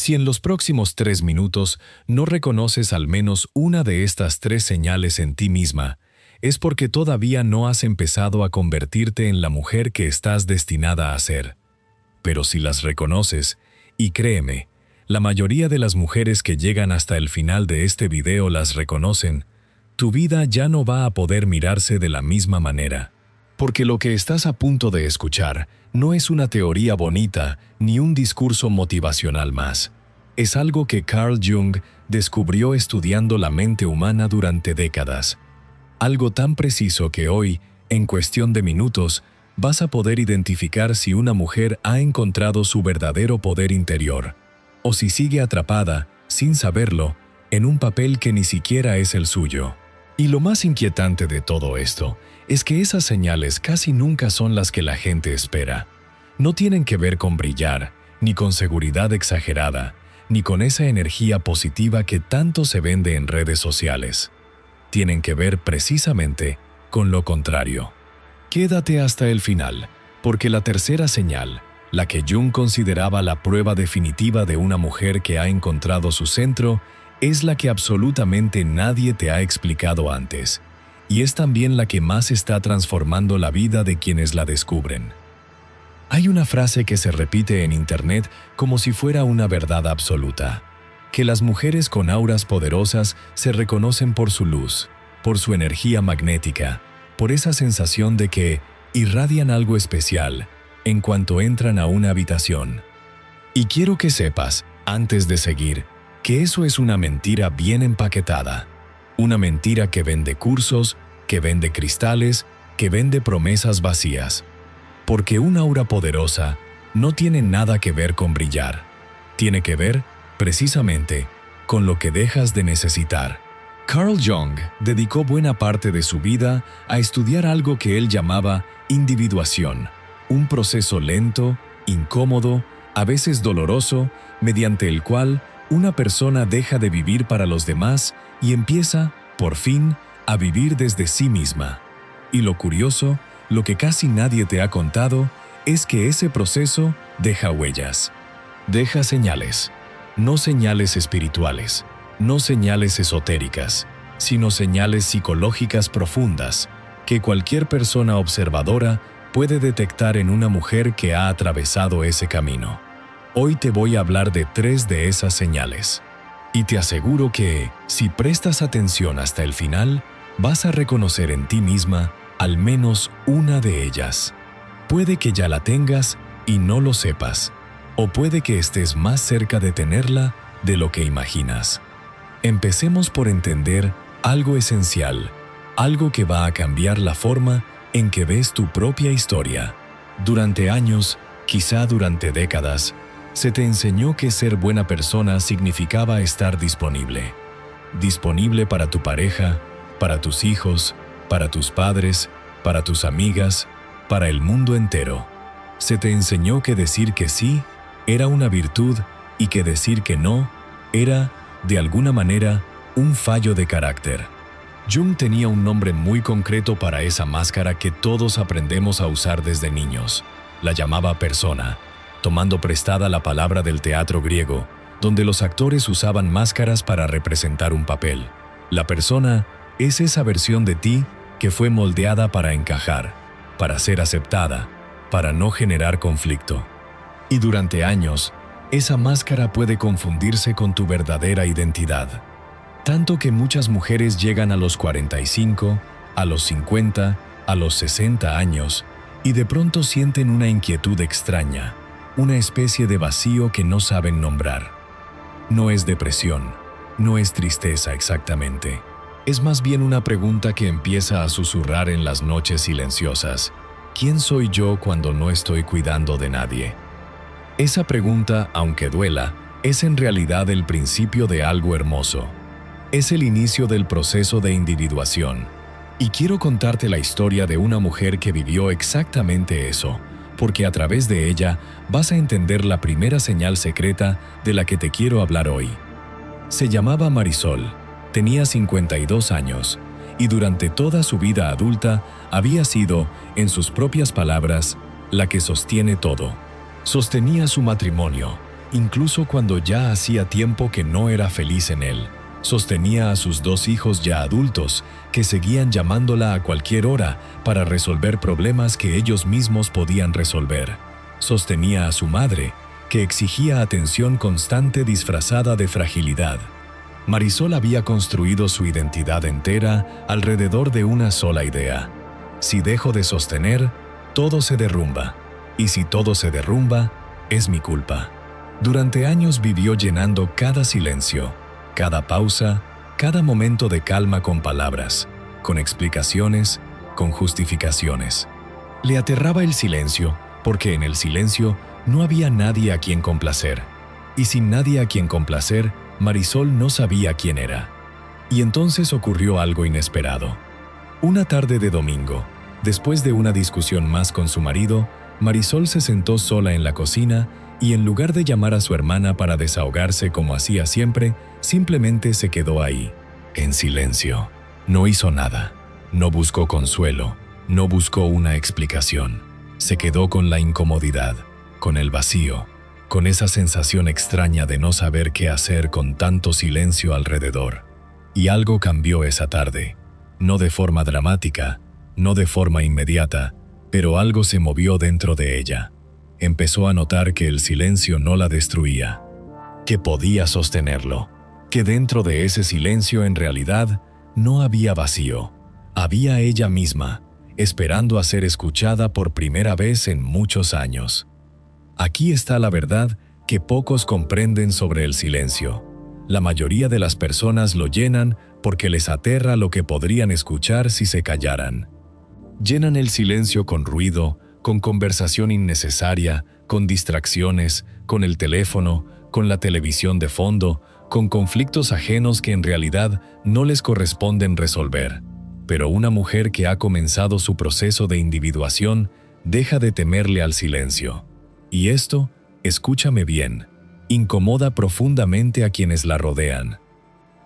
Si en los próximos 3 minutos no reconoces al menos una de estas 3 señales en ti misma, es porque todavía no has empezado a convertirte en la mujer que estás destinada a ser. Pero si las reconoces, y créeme, la mayoría de las mujeres que llegan hasta el final de este video las reconocen, tu vida ya no va a poder mirarse de la misma manera. Porque lo que estás a punto de escuchar no es una teoría bonita ni un discurso motivacional más. Es algo que Carl Jung descubrió estudiando la mente humana durante décadas. Algo tan preciso que hoy, en cuestión de minutos, vas a poder identificar si una mujer ha encontrado su verdadero poder interior, o si sigue atrapada, sin saberlo, en un papel que ni siquiera es el suyo. Y lo más inquietante de todo esto es que esas señales casi nunca son las que la gente espera. No tienen que ver con brillar, ni con seguridad exagerada, ni con esa energía positiva que tanto se vende en redes sociales. Tienen que ver precisamente con lo contrario. Quédate hasta el final, porque la tercera señal, la que Jung consideraba la prueba definitiva de una mujer que ha encontrado su centro, es la que absolutamente nadie te ha explicado antes, y es también la que más está transformando la vida de quienes la descubren. Hay una frase que se repite en Internet como si fuera una verdad absoluta, que las mujeres con auras poderosas se reconocen por su luz, por su energía magnética, por esa sensación de que irradian algo especial en cuanto entran a una habitación. Y quiero que sepas, antes de seguir, que eso es una mentira bien empaquetada. Una mentira que vende cursos, que vende cristales, que vende promesas vacías. Porque un aura poderosa no tiene nada que ver con brillar. Tiene que ver, precisamente, con lo que dejas de necesitar. Carl Jung dedicó buena parte de su vida a estudiar algo que él llamaba individuación, un proceso lento, incómodo, a veces doloroso, mediante el cual una persona deja de vivir para los demás y empieza, por fin, a vivir desde sí misma. Y lo curioso, lo que casi nadie te ha contado, es que ese proceso deja huellas. Deja señales. No señales espirituales, no señales esotéricas, sino señales psicológicas profundas, que cualquier persona observadora puede detectar en una mujer que ha atravesado ese camino. Hoy te voy a hablar de 3 de esas señales. Y te aseguro que, si prestas atención hasta el final, vas a reconocer en ti misma al menos una de ellas. Puede que ya la tengas y no lo sepas, o puede que estés más cerca de tenerla de lo que imaginas. Empecemos por entender algo esencial, algo que va a cambiar la forma en que ves tu propia historia. Durante años, quizá durante décadas, se te enseñó que ser buena persona significaba estar disponible. Disponible para tu pareja, para tus hijos, para tus padres, para tus amigas, para el mundo entero. Se te enseñó que decir que sí era una virtud y que decir que no era, de alguna manera, un fallo de carácter. Jung tenía un nombre muy concreto para esa máscara que todos aprendemos a usar desde niños. La llamaba persona, tomando prestada la palabra del teatro griego, donde los actores usaban máscaras para representar un papel. La persona es esa versión de ti que fue moldeada para encajar, para ser aceptada, para no generar conflicto. Y durante años, esa máscara puede confundirse con tu verdadera identidad. Tanto que muchas mujeres llegan a los 45, a los 50, a los 60 años y de pronto sienten una inquietud extraña, una especie de vacío que no saben nombrar. No es depresión, no es tristeza exactamente. Es más bien una pregunta que empieza a susurrar en las noches silenciosas. ¿Quién soy yo cuando no estoy cuidando de nadie? Esa pregunta, aunque duela, es en realidad el principio de algo hermoso. Es el inicio del proceso de individuación. Y quiero contarte la historia de una mujer que vivió exactamente eso, porque a través de ella vas a entender la primera señal secreta de la que te quiero hablar hoy. Se llamaba Marisol, tenía 52 años, y durante toda su vida adulta había sido, en sus propias palabras, la que sostiene todo. Sostenía su matrimonio, incluso cuando ya hacía tiempo que no era feliz en él. Sostenía a sus 2 hijos ya adultos, que seguían llamándola a cualquier hora para resolver problemas que ellos mismos podían resolver. Sostenía a su madre, que exigía atención constante disfrazada de fragilidad. Marisol había construido su identidad entera alrededor de una sola idea. Si dejo de sostener, todo se derrumba. Y si todo se derrumba, es mi culpa. Durante años vivió llenando cada silencio, cada pausa, cada momento de calma con palabras, con explicaciones, con justificaciones. Le aterraba el silencio, porque en el silencio no había nadie a quien complacer. Y sin nadie a quien complacer, Marisol no sabía quién era. Y entonces ocurrió algo inesperado. Una tarde de domingo, después de una discusión más con su marido, Marisol se sentó sola en la cocina y en lugar de llamar a su hermana para desahogarse como hacía siempre, simplemente se quedó ahí, en silencio. No hizo nada, no buscó consuelo, no buscó una explicación. Se quedó con la incomodidad, con el vacío, con esa sensación extraña de no saber qué hacer con tanto silencio alrededor. Y algo cambió esa tarde, no de forma dramática, no de forma inmediata, pero algo se movió dentro de ella. Empezó a notar que el silencio no la destruía, que podía sostenerlo, que dentro de ese silencio en realidad no había vacío, había ella misma, esperando a ser escuchada por primera vez en muchos años. Aquí está la verdad que pocos comprenden sobre el silencio. La mayoría de las personas lo llenan porque les aterra lo que podrían escuchar si se callaran. Llenan el silencio con ruido, con conversación innecesaria, con distracciones, con el teléfono, con la televisión de fondo, con conflictos ajenos que en realidad no les corresponden resolver. Pero una mujer que ha comenzado su proceso de individuación deja de temerle al silencio. Y esto, escúchame bien, incomoda profundamente a quienes la rodean.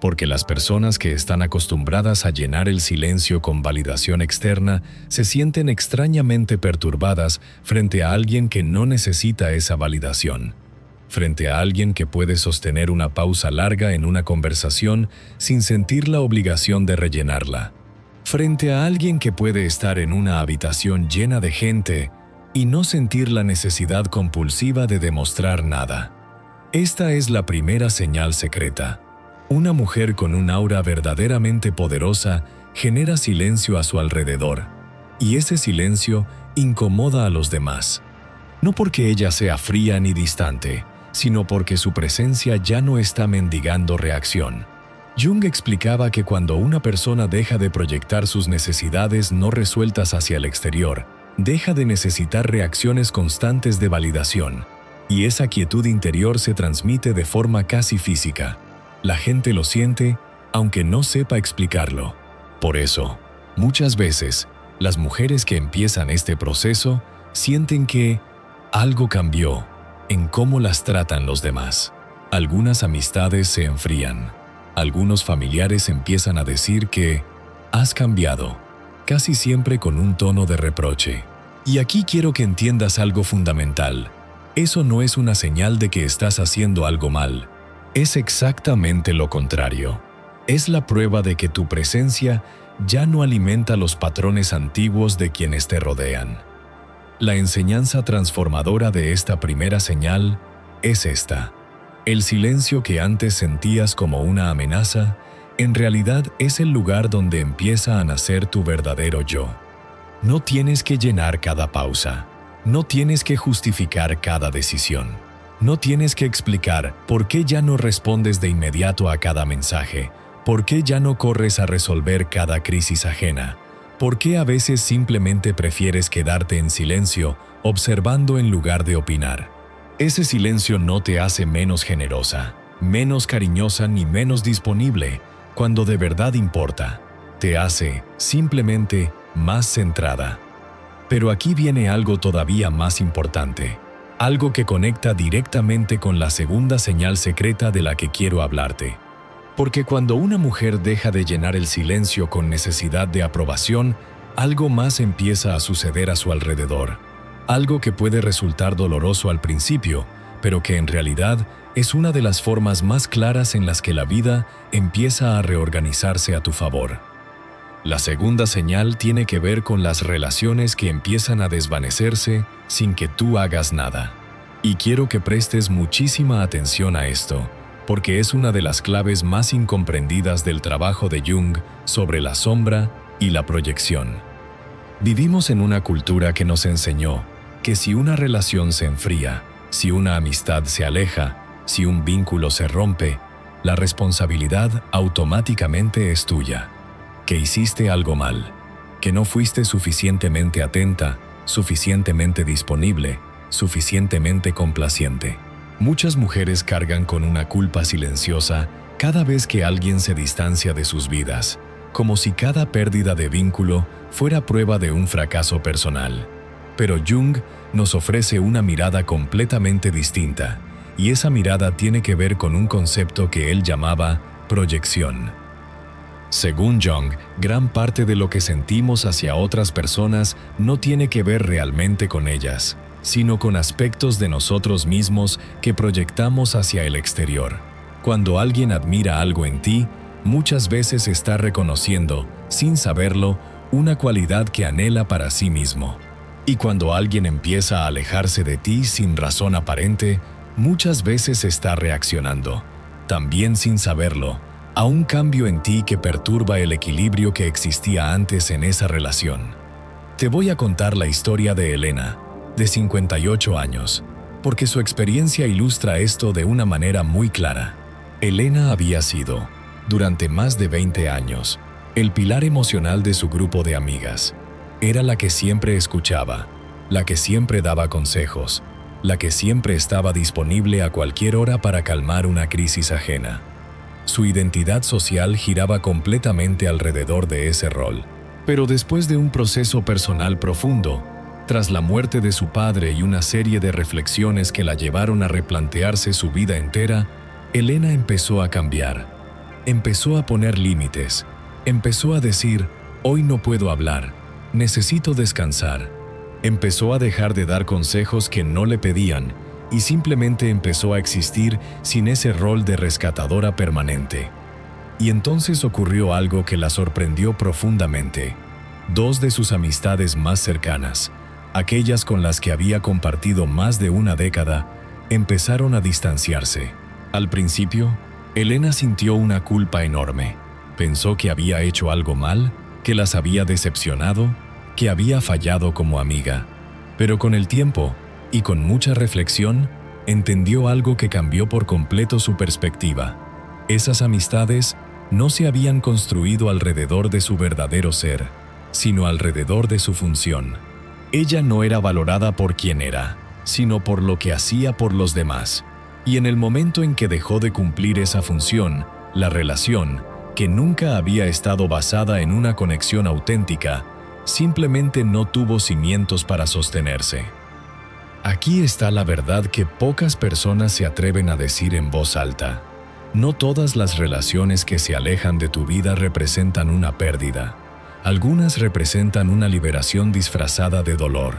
Porque las personas que están acostumbradas a llenar el silencio con validación externa se sienten extrañamente perturbadas frente a alguien que no necesita esa validación. Frente a alguien que puede sostener una pausa larga en una conversación sin sentir la obligación de rellenarla. Frente a alguien que puede estar en una habitación llena de gente y no sentir la necesidad compulsiva de demostrar nada. Esta es la primera señal secreta. Una mujer con un aura verdaderamente poderosa genera silencio a su alrededor, y ese silencio incomoda a los demás. No porque ella sea fría ni distante, sino porque su presencia ya no está mendigando reacción. Jung explicaba que cuando una persona deja de proyectar sus necesidades no resueltas hacia el exterior, deja de necesitar reacciones constantes de validación, y esa quietud interior se transmite de forma casi física. La gente lo siente, aunque no sepa explicarlo. Por eso, muchas veces, las mujeres que empiezan este proceso sienten que algo cambió en cómo las tratan los demás. Algunas amistades se enfrían. Algunos familiares empiezan a decir que has cambiado, casi siempre con un tono de reproche. Y aquí quiero que entiendas algo fundamental. Eso no es una señal de que estás haciendo algo mal. Es exactamente lo contrario. Es la prueba de que tu presencia ya no alimenta los patrones antiguos de quienes te rodean. La enseñanza transformadora de esta primera señal es esta. El silencio que antes sentías como una amenaza, en realidad es el lugar donde empieza a nacer tu verdadero yo. No tienes que llenar cada pausa. No tienes que justificar cada decisión. No tienes que explicar por qué ya no respondes de inmediato a cada mensaje, por qué ya no corres a resolver cada crisis ajena, por qué a veces simplemente prefieres quedarte en silencio, observando en lugar de opinar. Ese silencio no te hace menos generosa, menos cariñosa ni menos disponible, cuando de verdad importa. Te hace, simplemente, más centrada. Pero aquí viene algo todavía más importante. Algo que conecta directamente con la segunda señal secreta de la que quiero hablarte. Porque cuando una mujer deja de llenar el silencio con necesidad de aprobación, algo más empieza a suceder a su alrededor. Algo que puede resultar doloroso al principio, pero que en realidad es una de las formas más claras en las que la vida empieza a reorganizarse a tu favor. La segunda señal tiene que ver con las relaciones que empiezan a desvanecerse sin que tú hagas nada. Y quiero que prestes muchísima atención a esto, porque es una de las claves más incomprendidas del trabajo de Jung sobre la sombra y la proyección. Vivimos en una cultura que nos enseñó que si una relación se enfría, si una amistad se aleja, si un vínculo se rompe, la responsabilidad automáticamente es tuya. Que hiciste algo mal, que no fuiste suficientemente atenta, suficientemente disponible, suficientemente complaciente. Muchas mujeres cargan con una culpa silenciosa cada vez que alguien se distancia de sus vidas, como si cada pérdida de vínculo fuera prueba de un fracaso personal. Pero Jung nos ofrece una mirada completamente distinta, y esa mirada tiene que ver con un concepto que él llamaba proyección. Según Jung, gran parte de lo que sentimos hacia otras personas no tiene que ver realmente con ellas, sino con aspectos de nosotros mismos que proyectamos hacia el exterior. Cuando alguien admira algo en ti, muchas veces está reconociendo, sin saberlo, una cualidad que anhela para sí mismo. Y cuando alguien empieza a alejarse de ti sin razón aparente, muchas veces está reaccionando, también sin saberlo, a un cambio en ti que perturba el equilibrio que existía antes en esa relación. Te voy a contar la historia de Elena, de 58 años, porque su experiencia ilustra esto de una manera muy clara. Elena había sido, durante más de 20 años, el pilar emocional de su grupo de amigas. Era la que siempre escuchaba, la que siempre daba consejos, la que siempre estaba disponible a cualquier hora para calmar una crisis ajena. Su identidad social giraba completamente alrededor de ese rol. Pero después de un proceso personal profundo, tras la muerte de su padre y una serie de reflexiones que la llevaron a replantearse su vida entera, Elena empezó a cambiar. Empezó a poner límites. Empezó a decir, hoy no puedo hablar, necesito descansar. Empezó a dejar de dar consejos que no le pedían y simplemente empezó a existir sin ese rol de rescatadora permanente. Y entonces ocurrió algo que la sorprendió profundamente. Dos de sus amistades más cercanas, aquellas con las que había compartido más de una década, empezaron a distanciarse. Al principio, Elena sintió una culpa enorme. Pensó que había hecho algo mal, que las había decepcionado, que había fallado como amiga. Pero con el tiempo, y con mucha reflexión, entendió algo que cambió por completo su perspectiva. Esas amistades no se habían construido alrededor de su verdadero ser, sino alrededor de su función. Ella no era valorada por quien era, sino por lo que hacía por los demás. Y en el momento en que dejó de cumplir esa función, la relación, que nunca había estado basada en una conexión auténtica, simplemente no tuvo cimientos para sostenerse. Aquí está la verdad que pocas personas se atreven a decir en voz alta. No todas las relaciones que se alejan de tu vida representan una pérdida. Algunas representan una liberación disfrazada de dolor.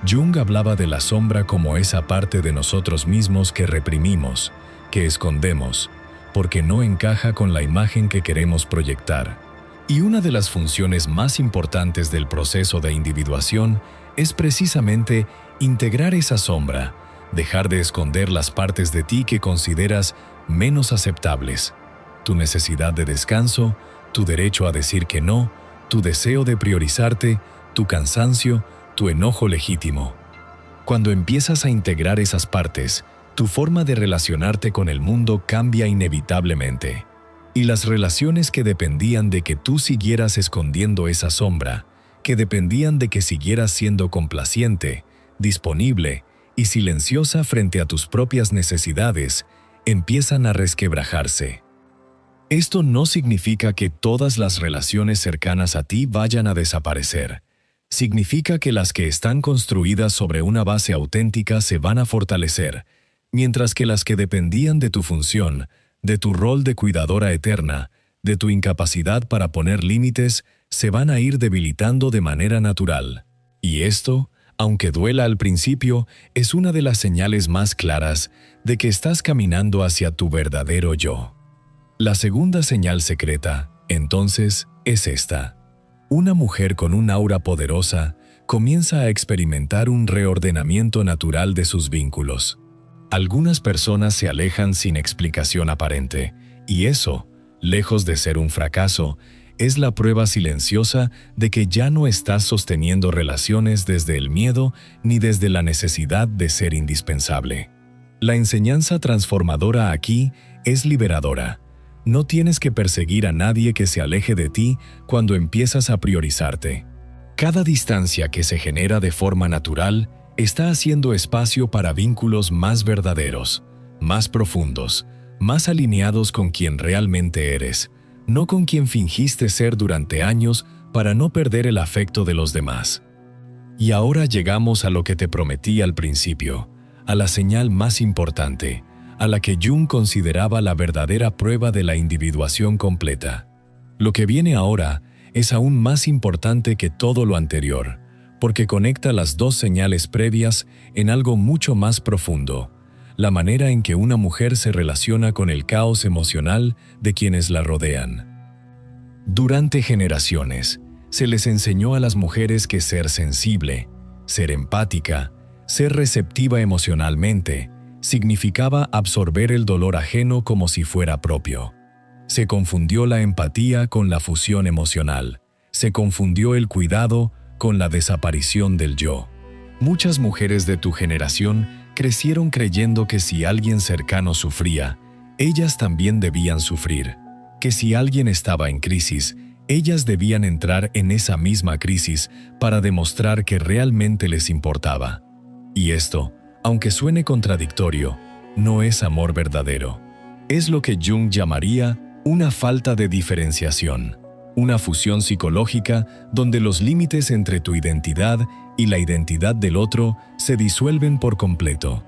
Jung hablaba de la sombra como esa parte de nosotros mismos que reprimimos, que escondemos, porque no encaja con la imagen que queremos proyectar. Y una de las funciones más importantes del proceso de individuación es precisamente integrar esa sombra, dejar de esconder las partes de ti que consideras menos aceptables, tu necesidad de descanso, tu derecho a decir que no, tu deseo de priorizarte, tu cansancio, tu enojo legítimo. Cuando empiezas a integrar esas partes, tu forma de relacionarte con el mundo cambia inevitablemente. Y las relaciones que dependían de que tú siguieras escondiendo esa sombra, que dependían de que siguieras siendo complaciente, disponible y silenciosa frente a tus propias necesidades, empiezan a resquebrajarse. Esto no significa que todas las relaciones cercanas a ti vayan a desaparecer. Significa que las que están construidas sobre una base auténtica se van a fortalecer, mientras que las que dependían de tu función, de tu rol de cuidadora eterna, de tu incapacidad para poner límites, se van a ir debilitando de manera natural. Y esto, aunque duela al principio, es una de las señales más claras de que estás caminando hacia tu verdadero yo. La segunda señal secreta, entonces, es esta. Una mujer con un aura poderosa comienza a experimentar un reordenamiento natural de sus vínculos. Algunas personas se alejan sin explicación aparente, y eso, lejos de ser un fracaso, es la prueba silenciosa de que ya no estás sosteniendo relaciones desde el miedo ni desde la necesidad de ser indispensable. La enseñanza transformadora aquí es liberadora. No tienes que perseguir a nadie que se aleje de ti cuando empiezas a priorizarte. Cada distancia que se genera de forma natural está haciendo espacio para vínculos más verdaderos, más profundos, más alineados con quien realmente eres, no con quien fingiste ser durante años para no perder el afecto de los demás. Y ahora llegamos a lo que te prometí al principio, a la señal más importante, a la que Jung consideraba la verdadera prueba de la individuación completa. Lo que viene ahora es aún más importante que todo lo anterior, porque conecta las dos señales previas en algo mucho más profundo, la manera en que una mujer se relaciona con el caos emocional de quienes la rodean. Durante generaciones, se les enseñó a las mujeres que ser sensible, ser empática, ser receptiva emocionalmente, significaba absorber el dolor ajeno como si fuera propio. Se confundió la empatía con la fusión emocional. Se confundió el cuidado con la desaparición del yo. Muchas mujeres de tu generación crecieron creyendo que si alguien cercano sufría, ellas también debían sufrir, que si alguien estaba en crisis, ellas debían entrar en esa misma crisis para demostrar que realmente les importaba. Y esto, aunque suene contradictorio, no es amor verdadero. Es lo que Jung llamaría una falta de diferenciación, una fusión psicológica donde los límites entre tu identidad y la identidad del otro se disuelven por completo.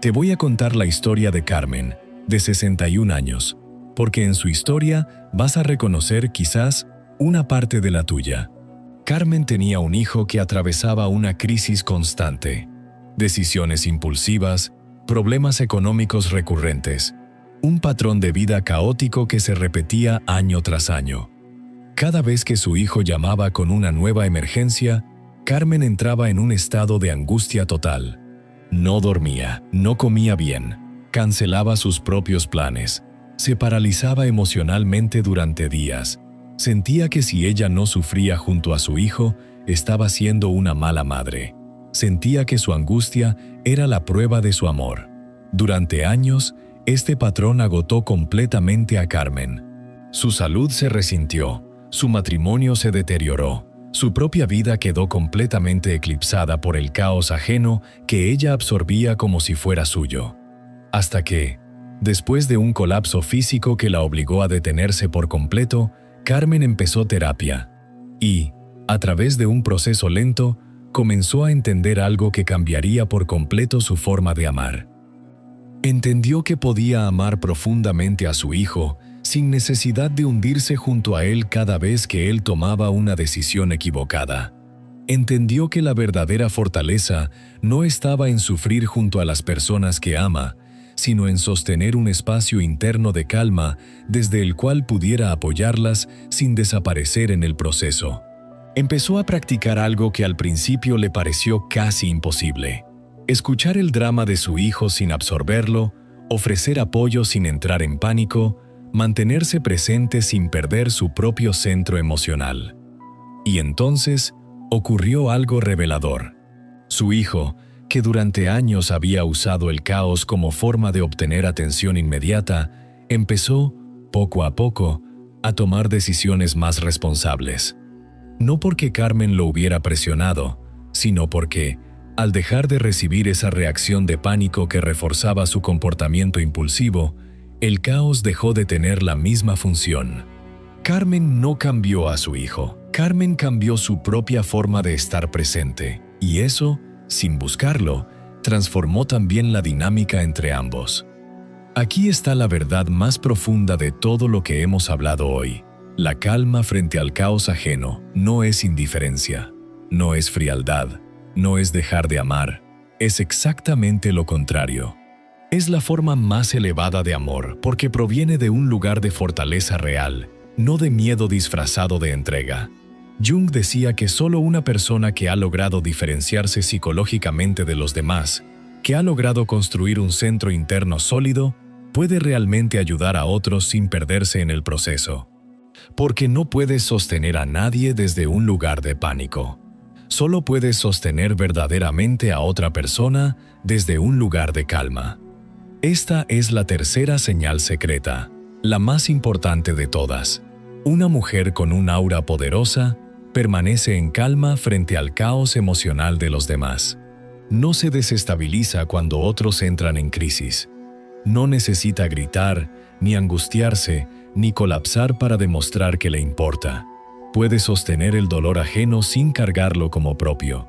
Te voy a contar la historia de Carmen, de 61 años, porque en su historia vas a reconocer quizás una parte de la tuya. Carmen tenía un hijo que atravesaba una crisis constante, decisiones impulsivas, problemas económicos recurrentes, un patrón de vida caótico que se repetía año tras año. Cada vez que su hijo llamaba con una nueva emergencia, Carmen entraba en un estado de angustia total. No dormía, no comía bien, cancelaba sus propios planes, se paralizaba emocionalmente durante días. Sentía que si ella no sufría junto a su hijo, estaba siendo una mala madre. Sentía que su angustia era la prueba de su amor. Durante años, este patrón agotó completamente a Carmen. Su salud se resintió, su matrimonio se deterioró, su propia vida quedó completamente eclipsada por el caos ajeno que ella absorbía como si fuera suyo. Hasta que, después de un colapso físico que la obligó a detenerse por completo, Carmen empezó terapia y, a través de un proceso lento, comenzó a entender algo que cambiaría por completo su forma de amar. Entendió que podía amar profundamente a su hijo sin necesidad de hundirse junto a él cada vez que él tomaba una decisión equivocada. Entendió que la verdadera fortaleza no estaba en sufrir junto a las personas que ama, sino en sostener un espacio interno de calma desde el cual pudiera apoyarlas sin desaparecer en el proceso. Empezó a practicar algo que al principio le pareció casi imposible: escuchar el drama de su hijo sin absorberlo, ofrecer apoyo sin entrar en pánico, mantenerse presente sin perder su propio centro emocional. Y entonces ocurrió algo revelador. Su hijo, que durante años había usado el caos como forma de obtener atención inmediata, empezó, poco a poco, a tomar decisiones más responsables. No porque Carmen lo hubiera presionado, sino porque, al dejar de recibir esa reacción de pánico que reforzaba su comportamiento impulsivo, el caos dejó de tener la misma función. Carmen no cambió a su hijo. Carmen cambió su propia forma de estar presente, y eso, sin buscarlo, transformó también la dinámica entre ambos. Aquí está la verdad más profunda de todo lo que hemos hablado hoy. La calma frente al caos ajeno no es indiferencia, no es frialdad, no es dejar de amar, es exactamente lo contrario. Es la forma más elevada de amor porque proviene de un lugar de fortaleza real, no de miedo disfrazado de entrega. Jung decía que solo una persona que ha logrado diferenciarse psicológicamente de los demás, que ha logrado construir un centro interno sólido, puede realmente ayudar a otros sin perderse en el proceso. Porque no puedes sostener a nadie desde un lugar de pánico. Solo puedes sostener verdaderamente a otra persona desde un lugar de calma. Esta es la tercera señal secreta, la más importante de todas. Una mujer con un aura poderosa permanece en calma frente al caos emocional de los demás. No se desestabiliza cuando otros entran en crisis. No necesita gritar, ni angustiarse, ni colapsar para demostrar que le importa. Puede sostener el dolor ajeno sin cargarlo como propio.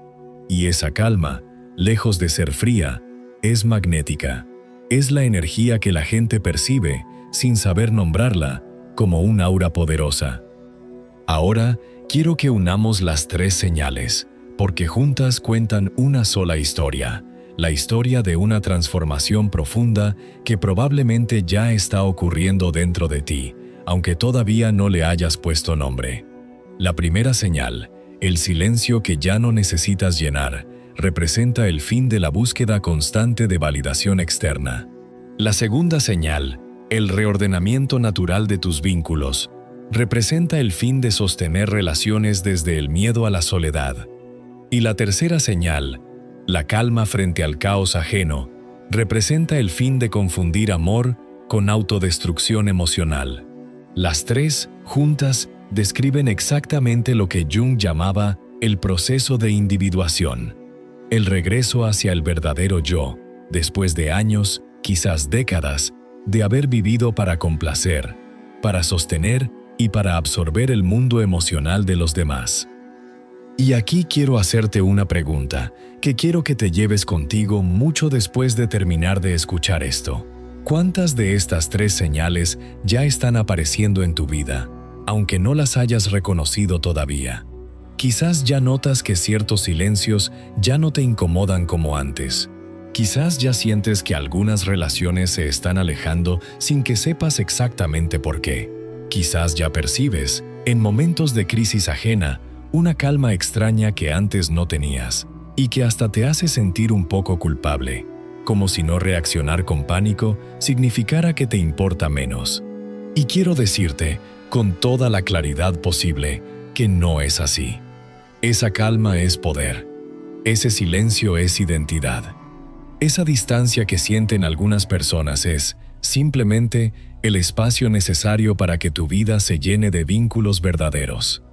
Y esa calma, lejos de ser fría, es magnética. Es la energía que la gente percibe, sin saber nombrarla, como un aura poderosa. Ahora, quiero que unamos las tres señales, porque juntas cuentan una sola historia, la historia de una transformación profunda que probablemente ya está ocurriendo dentro de ti, aunque todavía no le hayas puesto nombre. La primera señal, el silencio que ya no necesitas llenar, representa el fin de la búsqueda constante de validación externa. La segunda señal, el reordenamiento natural de tus vínculos, representa el fin de sostener relaciones desde el miedo a la soledad. Y la tercera señal, la calma frente al caos ajeno, representa el fin de confundir amor con autodestrucción emocional. Las tres, juntas, describen exactamente lo que Jung llamaba el proceso de individuación, el regreso hacia el verdadero yo, después de años, quizás décadas, de haber vivido para complacer, para sostener y para absorber el mundo emocional de los demás. Y aquí quiero hacerte una pregunta, que quiero que te lleves contigo mucho después de terminar de escuchar esto. ¿Cuántas de estas tres señales ya están apareciendo en tu vida, aunque no las hayas reconocido todavía? Quizás ya notas que ciertos silencios ya no te incomodan como antes. Quizás ya sientes que algunas relaciones se están alejando sin que sepas exactamente por qué. Quizás ya percibes, en momentos de crisis ajena, una calma extraña que antes no tenías y que hasta te hace sentir un poco culpable, como si no reaccionar con pánico significara que te importa menos. Y quiero decirte, con toda la claridad posible, que no es así. Esa calma es poder. Ese silencio es identidad. Esa distancia que sienten algunas personas es, simplemente, el espacio necesario para que tu vida se llene de vínculos verdaderos.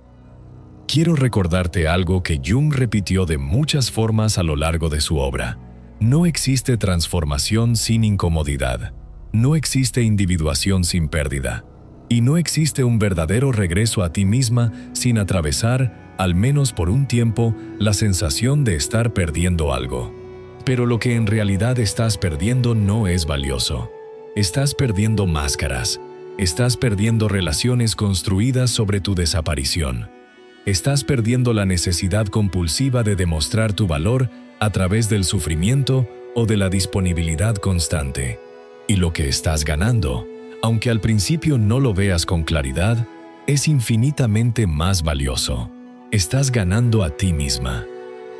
Quiero recordarte algo que Jung repitió de muchas formas a lo largo de su obra. No existe transformación sin incomodidad. No existe individuación sin pérdida. Y no existe un verdadero regreso a ti misma sin atravesar, al menos por un tiempo, la sensación de estar perdiendo algo. Pero lo que en realidad estás perdiendo no es valioso. Estás perdiendo máscaras. Estás perdiendo relaciones construidas sobre tu desaparición. Estás perdiendo la necesidad compulsiva de demostrar tu valor a través del sufrimiento o de la disponibilidad constante. Y lo que estás ganando, aunque al principio no lo veas con claridad, es infinitamente más valioso. Estás ganando a ti misma.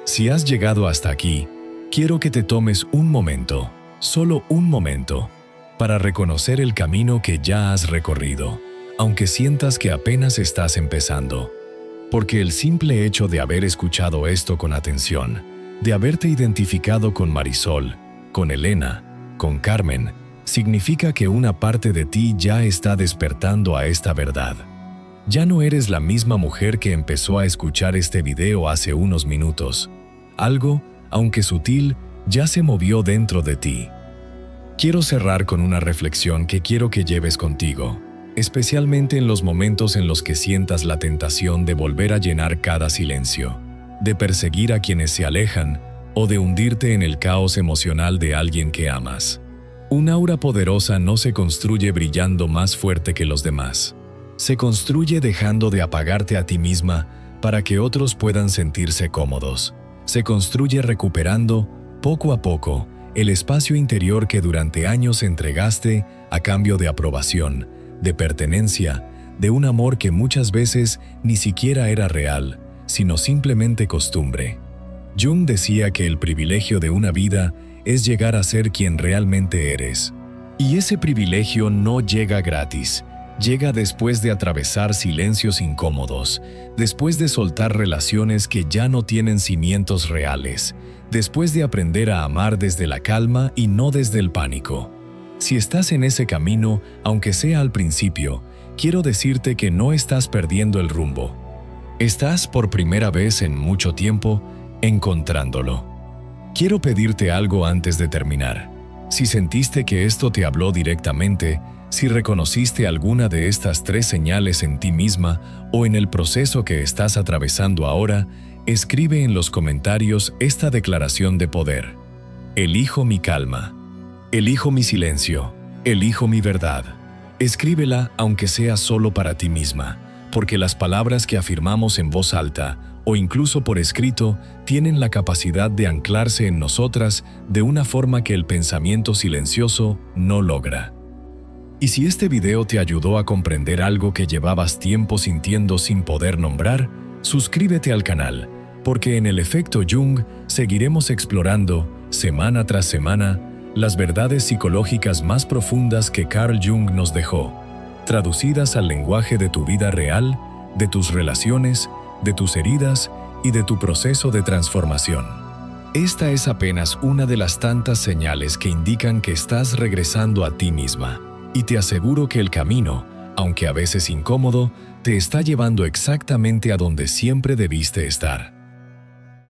Si has llegado hasta aquí, quiero que te tomes un momento, solo un momento, para reconocer el camino que ya has recorrido, aunque sientas que apenas estás empezando. Porque el simple hecho de haber escuchado esto con atención, de haberte identificado con Marisol, con Elena, con Carmen, significa que una parte de ti ya está despertando a esta verdad. Ya no eres la misma mujer que empezó a escuchar este video hace unos minutos. Algo, aunque sutil, ya se movió dentro de ti. Quiero cerrar con una reflexión que quiero que lleves contigo, especialmente en los momentos en los que sientas la tentación de volver a llenar cada silencio, de perseguir a quienes se alejan o de hundirte en el caos emocional de alguien que amas. Un aura poderosa no se construye brillando más fuerte que los demás. Se construye dejando de apagarte a ti misma para que otros puedan sentirse cómodos. se construye recuperando, poco a poco, el espacio interior que durante años entregaste a cambio de aprobación, de pertenencia, de un amor que muchas veces ni siquiera era real, sino simplemente costumbre. Jung decía que el privilegio de una vida es llegar a ser quien realmente eres. Y ese privilegio no llega gratis. Llega después de atravesar silencios incómodos, después de soltar relaciones que ya no tienen cimientos reales, después de aprender a amar desde la calma y no desde el pánico. Si estás en ese camino, aunque sea al principio, quiero decirte que no estás perdiendo el rumbo. Estás por primera vez en mucho tiempo encontrándolo. Quiero pedirte algo antes de terminar. Si sentiste que esto te habló directamente, si reconociste alguna de estas 3 señales en ti misma o en el proceso que estás atravesando ahora, escribe en los comentarios esta declaración de poder. Elijo mi calma. Elijo mi silencio. Elijo mi verdad. Escríbela aunque sea solo para ti misma, porque las palabras que afirmamos en voz alta o incluso por escrito tienen la capacidad de anclarse en nosotras de una forma que el pensamiento silencioso no logra. Y si este video te ayudó a comprender algo que llevabas tiempo sintiendo sin poder nombrar, suscríbete al canal, porque en el efecto Jung seguiremos explorando, semana tras semana, las verdades psicológicas más profundas que Carl Jung nos dejó, traducidas al lenguaje de tu vida real, de tus relaciones, de tus heridas y de tu proceso de transformación. Esta es apenas una de las tantas señales que indican que estás regresando a ti misma. Y te aseguro que el camino, aunque a veces incómodo, te está llevando exactamente a donde siempre debiste estar.